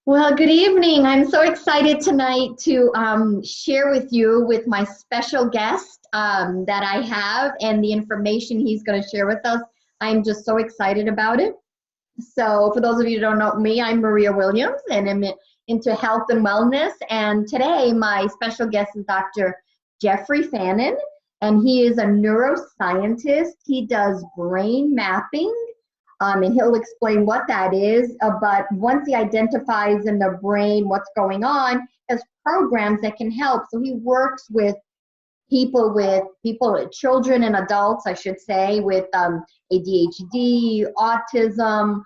Well, good evening. I'm so excited tonight to share with you with my special guest that I have and the information he's going to share with us. I'm just so excited about it. So for those of you who don't know me, I'm Maria Williams and I'm into health and wellness. And today my special guest is Dr. Jeffrey Fannin, and he is a neuroscientist. He does brain mapping. And he'll explain what that is. But once he identifies in the brain what's going on, there's programs that can help. So he works with children and adults, I should say, with ADHD, autism,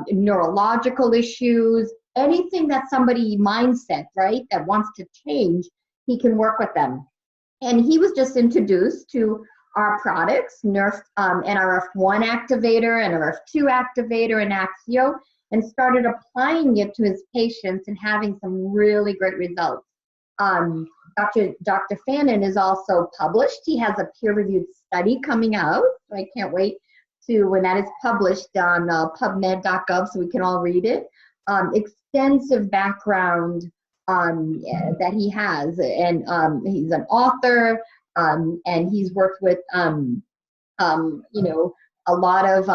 neurological issues, anything that somebody mindset, right, that wants to change, he can work with them. And he was just introduced to our products, Nrf1 activator, Nrf2 activator, and Axio, and started applying it to his patients and having some really great results. Dr. Fannin is also published. He has a peer-reviewed study coming out. So I can't wait to when that is published on PubMed.gov so we can all read it. Extensive background that he has, and he's an author. And he's worked with, a lot of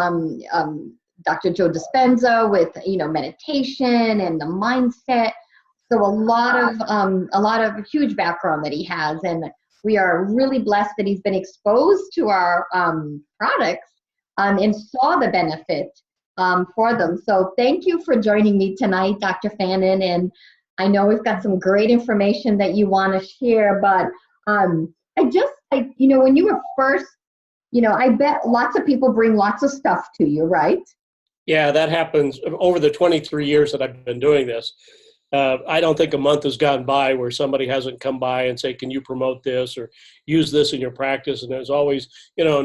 Dr. Joe Dispenza with, meditation and the mindset. So a lot of huge background that he has, and we are really blessed that he's been exposed to our products and saw the benefit for them. So thank you for joining me tonight, Dr. Fannin. And I know we've got some great information that you want to share, but I just like, when you were first, I bet lots of people bring lots of stuff to you, right? Yeah, that happens over the 23 years that I've been doing this. I don't think a month has gone by where somebody hasn't come by and say, can you promote this or use this in your practice? And there's always, no,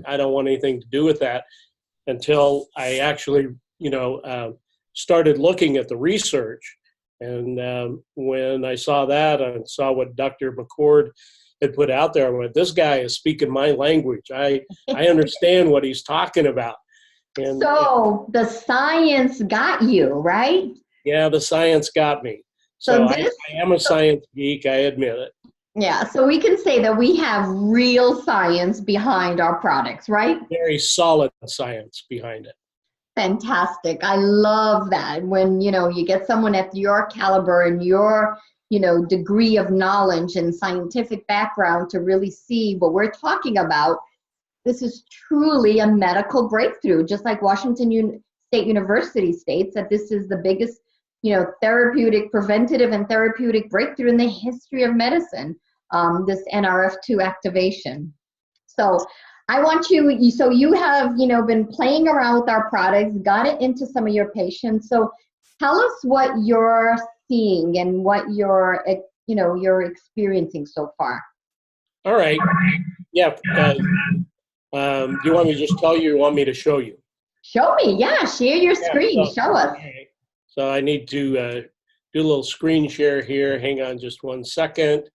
I don't want anything to do with that until I actually, started looking at the research. And when I saw that, I saw what Dr. McCord had put out there, I went, this guy is speaking my language. I understand what he's talking about. And so the science got you, right? Yeah, the science got me. So I am a science geek, I admit it. Yeah, so we can say that we have real science behind our products, right? Very solid science behind it. Fantastic. I love that when, you get someone at your caliber and your, degree of knowledge and scientific background to really see what we're talking about. This is truly a medical breakthrough, just like Washington State University states that this is the biggest, preventative and therapeutic breakthrough in the history of medicine, this Nrf2 activation. So I want you, so you have, been playing around with our products, got it into some of your patients. So tell us what you're seeing and what you're experiencing so far. All right. Yeah. Do you want me to just tell you or you want me to show you? Show me. Yeah. Share your screen. Show us. Okay. So I need to do a little screen share here. Hang on just one second.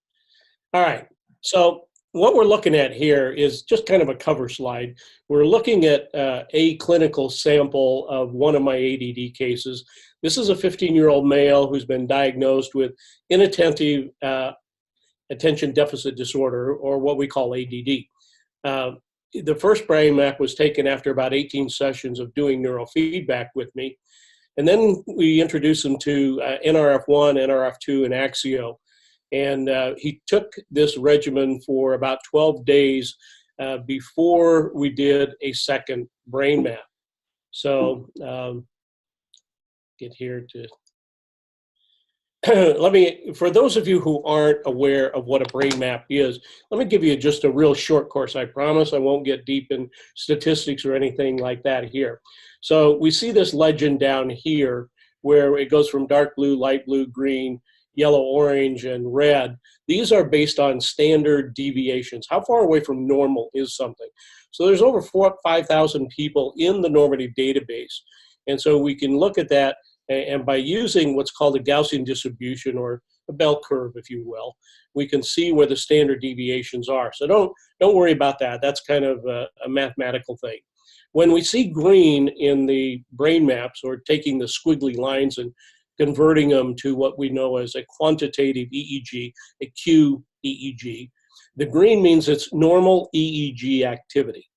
All right. So what we're looking at here is just kind of a cover slide. We're looking at a clinical sample of one of my ADD cases. This is a 15-year-old male who's been diagnosed with inattentive attention deficit disorder, or what we call ADD. The first brain map was taken after about 18 sessions of doing neurofeedback with me. And then we introduced him to Nrf1, Nrf2, and Axio. And he took this regimen for about 12 days before we did a second brain map. So get here to for those of you who aren't aware of what a brain map is, let me give you just a real short course. I promise I won't get deep in statistics or anything like that here. So we see this legend down here where it goes from dark blue, light blue, green, yellow, orange, and red. These are based on standard deviations. How far away from normal is something? So there's over 5,000 people in the normative database. And so we can look at that, and by using what's called a Gaussian distribution, or a bell curve, if you will, we can see where the standard deviations are. So don't worry about that. That's kind of a mathematical thing. When we see green in the brain maps, or taking the squiggly lines and converting them to what we know as a quantitative EEG, a QEEG. The green means it's normal EEG activity.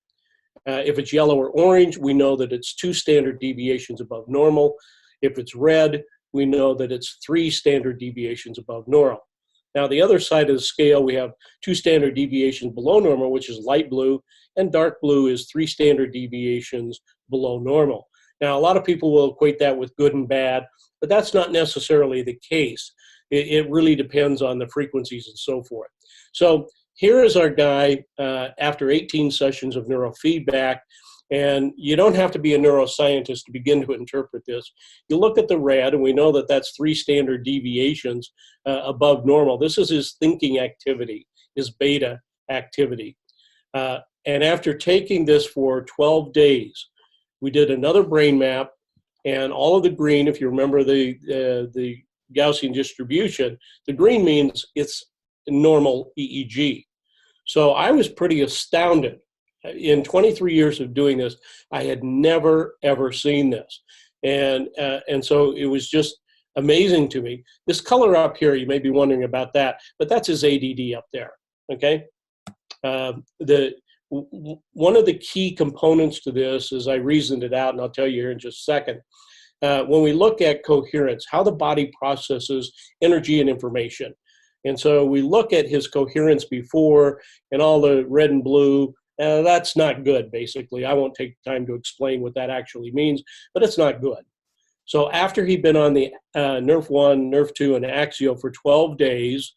If it's yellow or orange, we know that it's 2 standard deviations above normal. If it's red, we know that it's 3 standard deviations above normal. Now, the other side of the scale, we have 2 standard deviations below normal, which is light blue, and dark blue is 3 standard deviations below normal. Now, a lot of people will equate that with good and bad, but that's not necessarily the case. It really depends on the frequencies and so forth. So here is our guy after 18 sessions of neurofeedback, and you don't have to be a neuroscientist to begin to interpret this. You look at the red, and we know that that's 3 standard deviations above normal. This is his thinking activity, his beta activity. And after taking this for 12 days, we did another brain map, and all of the green, if you remember the Gaussian distribution, the green means it's normal EEG. So I was pretty astounded. In 23 years of doing this, I had never, ever seen this. And so it was just amazing to me. This color up here, you may be wondering about that, but that's his ADD up there, okay? One of the key components to this, as I reasoned it out, and I'll tell you here in just a second, when we look at coherence, how the body processes energy and information. And so we look at his coherence before and all the red and blue. That's not good, basically. I won't take time to explain what that actually means, but it's not good. So after he'd been on the Nrf1, Nrf2, and Axio for 12 days,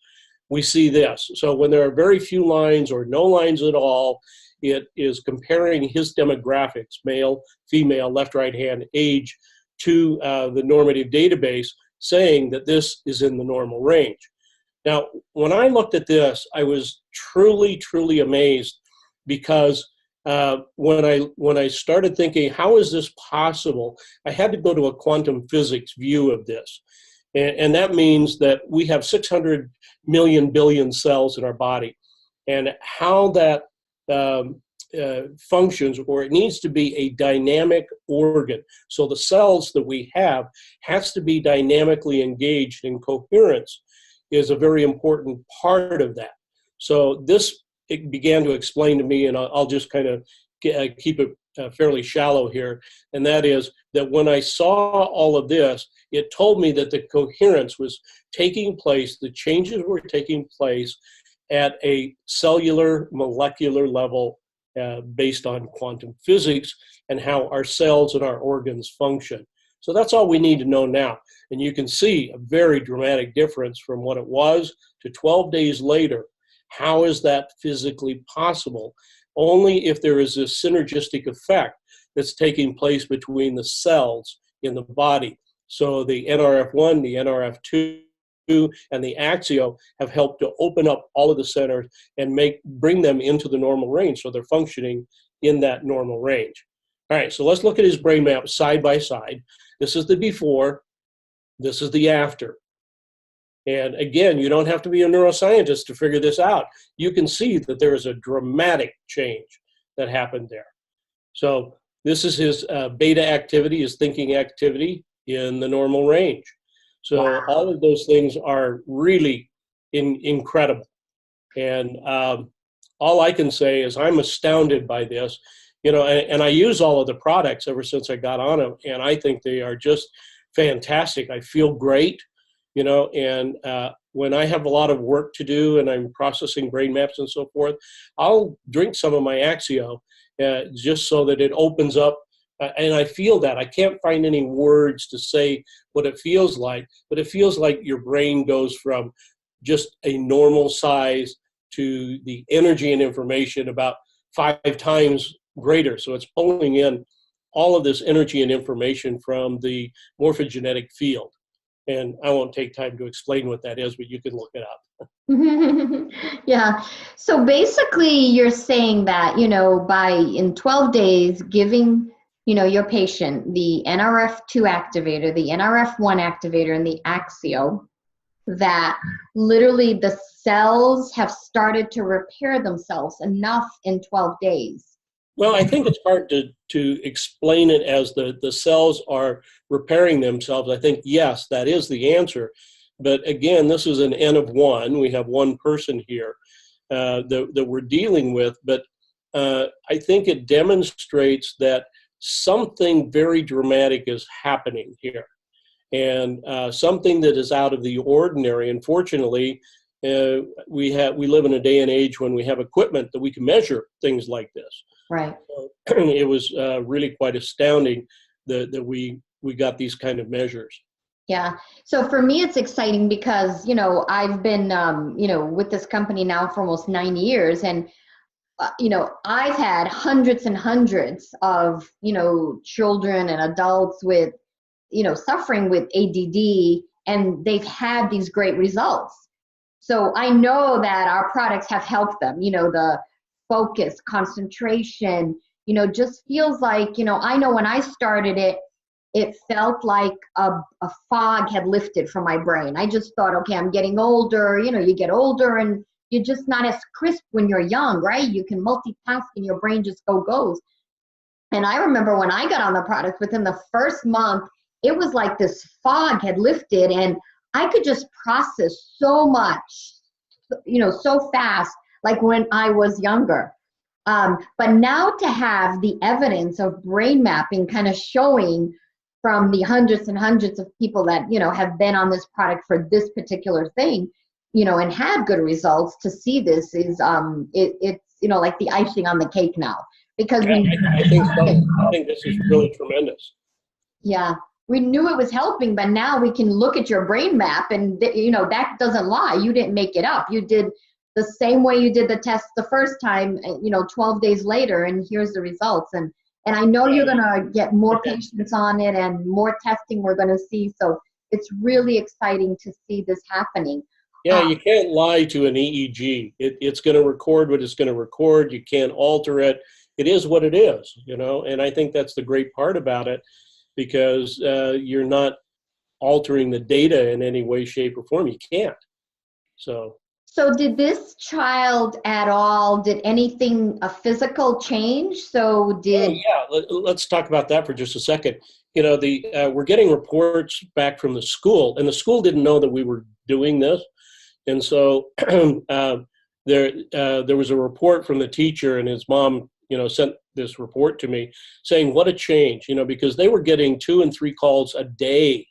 we see this. So when there are very few lines or no lines at all, it is comparing his demographics, male, female, left, right hand, age, to the normative database, saying that this is in the normal range. Now, when I looked at this, I was truly, truly amazed, because when I started thinking, how is this possible, I had to go to a quantum physics view of this. And that means that we have 600 million billion cells in our body. And how that functions, or it needs to be a dynamic organ. So the cells that we have has to be dynamically engaged, in coherence is a very important part of that. So it began to explain to me, and I'll just kind of keep it fairly shallow here, and that is that when I saw all of this, it told me that the coherence was taking place, the changes were taking place at a cellular, molecular level based on quantum physics and how our cells and our organs function. So that's all we need to know now. And you can see a very dramatic difference from what it was to 12 days later. How is that physically possible? Only if there is this synergistic effect that's taking place between the cells in the body. So the Nrf1, the Nrf2, and the Axio have helped to open up all of the centers and bring them into the normal range, so they're functioning in that normal range. All right, so let's look at his brain map side by side. This is the before, this is the after. And again, you don't have to be a neuroscientist to figure this out. You can see that there is a dramatic change that happened there. So this is his beta activity, his thinking activity in the normal range. So wow. All of those things are really incredible. And all I can say is I'm astounded by this. You know, and I use all of the products ever since I got on them, and I think they are just fantastic. I feel great, you know, and when I have a lot of work to do and I'm processing brain maps and so forth, I'll drink some of my Axio just so that it opens up, and I feel that. I can't find any words to say what it feels like, but it feels like your brain goes from just a normal size to the energy and information about 5 times greater. So it's pulling in all of this energy and information from the morphogenetic field. And I won't take time to explain what that is, but you can look it up. Yeah. So basically you're saying that, you know, in 12 days, giving, you know, your patient the Nrf2 activator, the Nrf1 activator, and the Axio, that literally the cells have started to repair themselves enough in 12 days Well, I think it's hard to explain it as the cells are repairing themselves. I think, yes, that is the answer. But again, this is an N of one. We have one person here that we're dealing with. But I think it demonstrates that something very dramatic is happening here, and something that is out of the ordinary. Unfortunately, we live in a day and age when we have equipment that we can measure things like this. Right. So it was really quite astounding that we got these kind of measures. Yeah. So for me, it's exciting because, I've been, with this company now for almost 9 years. And, I've had hundreds and hundreds of, children and adults with, suffering with ADD, and they've had these great results. So I know that our products have helped them, the focus, concentration, just feels like, I know when I started it, it felt like a fog had lifted from my brain. I just thought, okay, I'm getting older. You get older and you're just not as crisp when you're young, right? You can multitask and your brain just goes. And I remember when I got on the product, within the first month, it was like this fog had lifted and I could just process so much, so fast, like when I was younger. But now to have the evidence of brain mapping kind of showing from the hundreds and hundreds of people that, have been on this product for this particular thing, and had good results, to see this is, it's, like the icing on the cake now. Because Yeah, I think so. I think this is really tremendous. Yeah, we knew it was helping, but now we can look at your brain map and, that doesn't lie. You didn't make it up. You did the same way you did the test the first time, 12 days later, and here's the results. And I know you're going to get more patients on it and more testing we're going to see. So it's really exciting to see this happening. Yeah, you can't lie to an EEG. It's going to record what it's going to record. You can't alter it. It is what it is, and I think that's the great part about it, because you're not altering the data in any way, shape, or form. You can't. So did this child at all, did anything, a physical change? Oh, yeah, let's talk about that for just a second. We're getting reports back from the school, and the school didn't know that we were doing this. And so there was a report from the teacher, and his mom, sent this report to me saying, what a change, because they were getting 2 and 3 calls a day,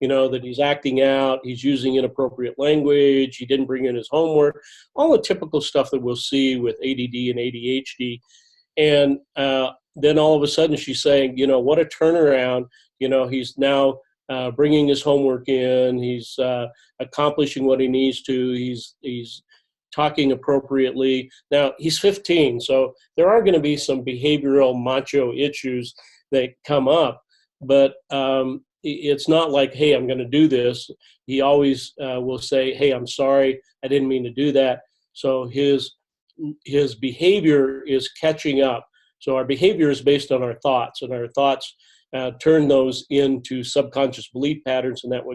that he's acting out, he's using inappropriate language, he didn't bring in his homework, all the typical stuff that we'll see with ADD and ADHD. And then all of a sudden she's saying, what a turnaround, he's now bringing his homework in, he's accomplishing what he needs to, he's talking appropriately. Now, he's 15, so there are going to be some behavioral macho issues that come up, but it's not like, hey, I'm going to do this. He always will say, hey, I'm sorry, I didn't mean to do that. So his behavior is catching up. So our behavior is based on our thoughts, and our thoughts turn those into subconscious belief patterns, and that's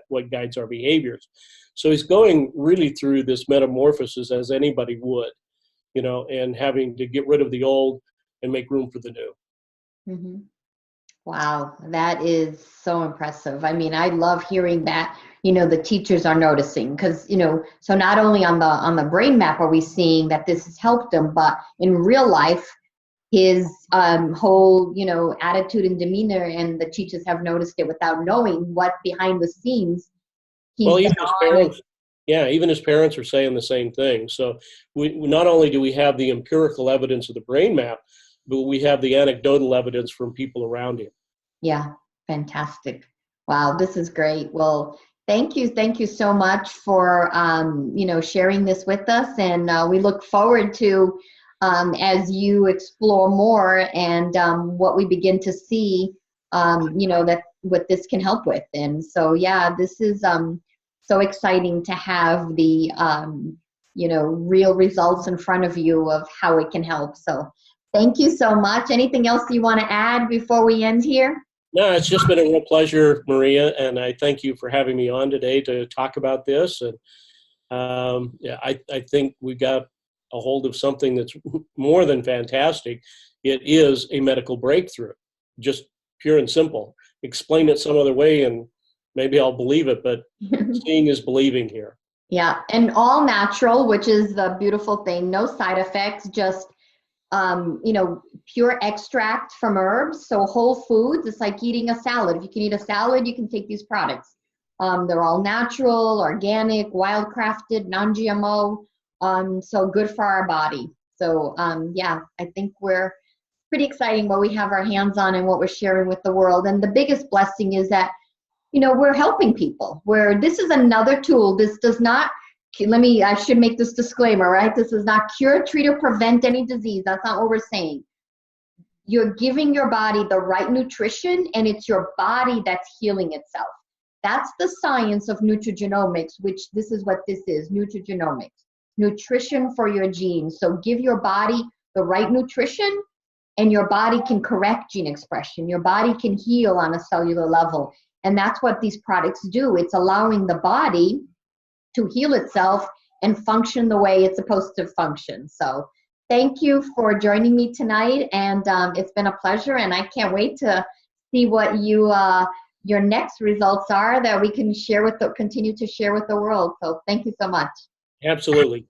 what guides our behaviors. So he's going really through this metamorphosis as anybody would, and having to get rid of the old and make room for the new. Mm-hmm. Wow, that is so impressive. I mean, I love hearing that, the teachers are noticing, because, so not only on the brain map are we seeing that this has helped him, but in real life, his whole, attitude and demeanor, and the teachers have noticed it without knowing what behind the scenes he's well, even his parents are saying the same thing. So we not only do we have the empirical evidence of the brain map, but we have the anecdotal evidence from people around him. Yeah, fantastic. Wow, this is great. Well, thank you so much for sharing this with us, and we look forward to as you explore more and what we begin to see, that what this can help with. And so, yeah, this is so exciting to have the real results in front of you of how it can help. So thank you so much. Anything else you want to add before we end here? No, it's just been a real pleasure, Maria, and I thank you for having me on today to talk about this. And I think we got a hold of something that's more than fantastic. It is a medical breakthrough, just pure and simple. Explain it some other way and maybe I'll believe it, but seeing is believing here. Yeah, and all natural, which is the beautiful thing. No side effects, just pure extract from herbs. So whole foods. It's like eating a salad. If you can eat a salad, you can take these products. They're all natural, organic, wild-crafted, non-GMO. So good for our body. So yeah, I think we're pretty exciting what we have our hands on and what we're sharing with the world. And the biggest blessing is that we're helping people, where this is another tool. This does not, I should make this disclaimer, right? This does not cure, treat, or prevent any disease. That's not what we're saying. You're giving your body the right nutrition, and it's your body that's healing itself. That's the science of nutrigenomics, which this is what this is, nutrigenomics. Nutrition for your genes. So give your body the right nutrition, and your body can correct gene expression. Your body can heal on a cellular level. And that's what these products do. It's allowing the body to heal itself and function the way it's supposed to function. So thank you for joining me tonight. And it's been a pleasure. And I can't wait to see what your next results are that we can continue to share with the world. So thank you so much. Absolutely.